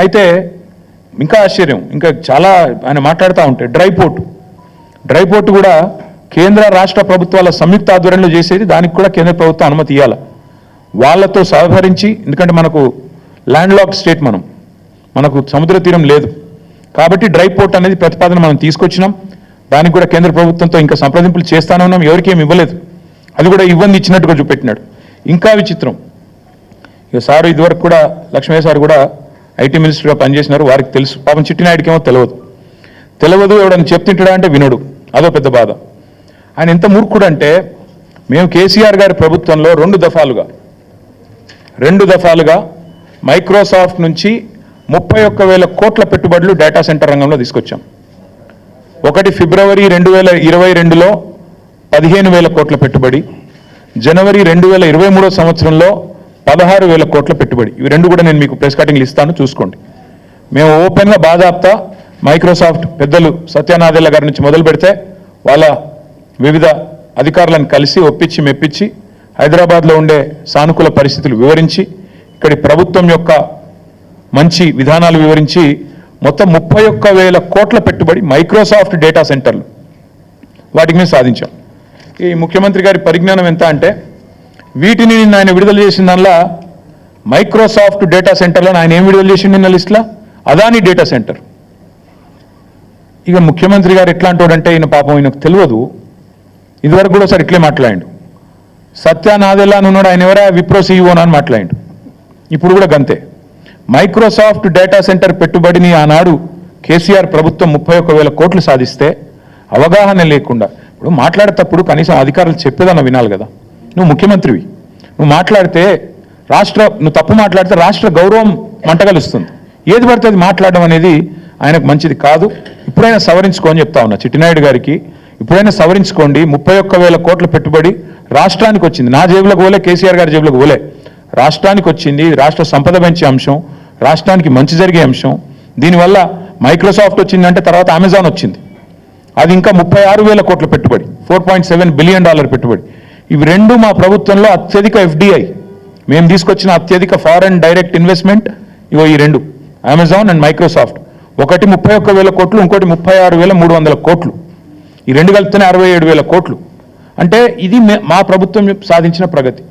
అయితే ఇంకా ఆశ్చర్యం, ఇంకా చాలా ఆయన మాట్లాడుతూ ఉంటే డ్రై పోర్ట్ కూడా కేంద్ర రాష్ట్ర ప్రభుత్వాల సంయుక్త ఆధ్వర్యంలో చేసేది, దానికి కూడా కేంద్ర ప్రభుత్వం అనుమతి ఇవ్వాలి. వాళ్ళతో సహకరించి, ఎందుకంటే మనకు ల్యాండ్ లాక్ స్టేట్, మనకు సముద్ర తీరం లేదు కాబట్టి డ్రై పోర్ట్ అనేది ప్రతిపాదన మనం తీసుకొచ్చినాం. దానికి కూడా కేంద్ర ప్రభుత్వంతో ఇంకా సంప్రదింపులు చేస్తానే ఉన్నాం. ఎవరికి ఏమి ఇవ్వలేదు, అది కూడా ఇవ్వండి ఇచ్చినట్టుగా చూపెట్టినాడు. ఇంకా విచిత్రం, ఇక సారు ఇదివరకు కూడా లక్ష్మయ్య సార్ కూడా ఐటీ మినిస్టర్గా పనిచేసినారు, వారికి తెలుసు. పాపం చిట్టినాయుడికి ఏమో తెలియదు, ఎవడని చెప్తుంటాడా అంటే వినడు, అదో పెద్ద బాధ. ఆయన ఎంత మూర్ఖుడు అంటే, మేము కేసీఆర్ గారి ప్రభుత్వంలో రెండు దఫాలుగా మైక్రోసాఫ్ట్ నుంచి 31,000 కోట్ల పెట్టుబడులు డేటా సెంటర్ రంగంలో తీసుకొచ్చాం. ఒకటి ఫిబ్రవరి 2022లో 15,000 కోట్ల పెట్టుబడి, జనవరి 2023 సంవత్సరంలో 16,000 కోట్ల పెట్టుబడి. ఇవి రెండు కూడా నేను మీకు ప్రెస్ కటింగ్లు ఇస్తాను, చూసుకోండి. మేము ఓపెన్గా బాధాప్తా మైక్రోసాఫ్ట్ పెద్దలు సత్యనాదెల్ల గారి నుంచి మొదలు పెడితే వాళ్ళ వివిధ అధికారులను కలిసి ఒప్పించి మెప్పించి హైదరాబాద్లో ఉండే సానుకూల పరిస్థితులు వివరించి, ఇక్కడి ప్రభుత్వం యొక్క మంచి విధానాలు వివరించి మొత్తం 31,000 కోట్ల పెట్టుబడి మైక్రోసాఫ్ట్ డేటా సెంటర్లు, వాటికి మేము సాధించాం. ఈ ముఖ్యమంత్రి గారి పరిజ్ఞానం ఎంత అంటే, వీటిని ఆయన విడుదల చేసిన దానిలో మైక్రోసాఫ్ట్ డేటా సెంటర్లో ఆయన ఏం విడుదల చేసిండు నిన్న లిస్టులో? Adani data centre. ఇక ముఖ్యమంత్రి గారు ఎట్లాంటి వాడంటే, ఈయన పాపం ఈయనకు తెలియదు. ఇదివరకు కూడా ఒకసారి ఇట్లే మాట్లాడాడు. సత్యనాదెల్లా అని ఉన్నాడు, ఆయన ఎవరా విప్రో సీఈఓనా అని మాట్లాడాడు. ఇప్పుడు కూడా గంతే. మైక్రోసాఫ్ట్ డేటా సెంటర్ పెట్టుబడిని ఆనాడు కేసీఆర్ ప్రభుత్వం 31,000 కోట్లు సాధిస్తే అవగాహన లేకుండా, ఇప్పుడు మాట్లాడేటప్పుడు కనీసం అధికారులు చెప్పేదన్న వినాలి కదా. నువ్వు ముఖ్యమంత్రివి, నువ్వు మాట్లాడితే నువ్వు తప్పు మాట్లాడితే రాష్ట్ర గౌరవం మంటగలుస్తుంది. ఏది పడితే అది మాట్లాడడం అనేది ఆయనకు మంచిది కాదు. ఇప్పుడైనా సవరించుకోని చెప్తా ఉన్నా చిట్టినాయుడు గారికి, ఇప్పుడైనా సవరించుకోండి. 31,000 కోట్ల పెట్టుబడి రాష్ట్రానికి వచ్చింది, నా జేబులకు పోలే, కేసీఆర్ గారి జేబులకు పోలే, రాష్ట్రానికి వచ్చింది. రాష్ట్ర సంపద పెంచే అంశం, రాష్ట్రానికి మంచి జరిగే అంశం. దీనివల్ల మైక్రోసాఫ్ట్ వచ్చిందంటే తర్వాత అమెజాన్ వచ్చింది, అది ఇంకా 36,000 కోట్ల పెట్టుబడి, $4.7 బిలియన్ పెట్టుబడి. ఇవి రెండు మా ప్రభుత్వంలో అత్యధిక FDI, మేము తీసుకొచ్చిన అత్యధిక ఫారెన్ డైరెక్ట్ ఇన్వెస్ట్మెంట్ ఇగో ఈ రెండు, అమెజాన్ అండ్ మైక్రోసాఫ్ట్. ఒకటి 31,000 కోట్లు, ఇంకోటి 36,300 కోట్లు. ఈ రెండు కలిపితేనే 67,000 కోట్లు. అంటే ఇది మా ప్రభుత్వం సాధించిన ప్రగతి.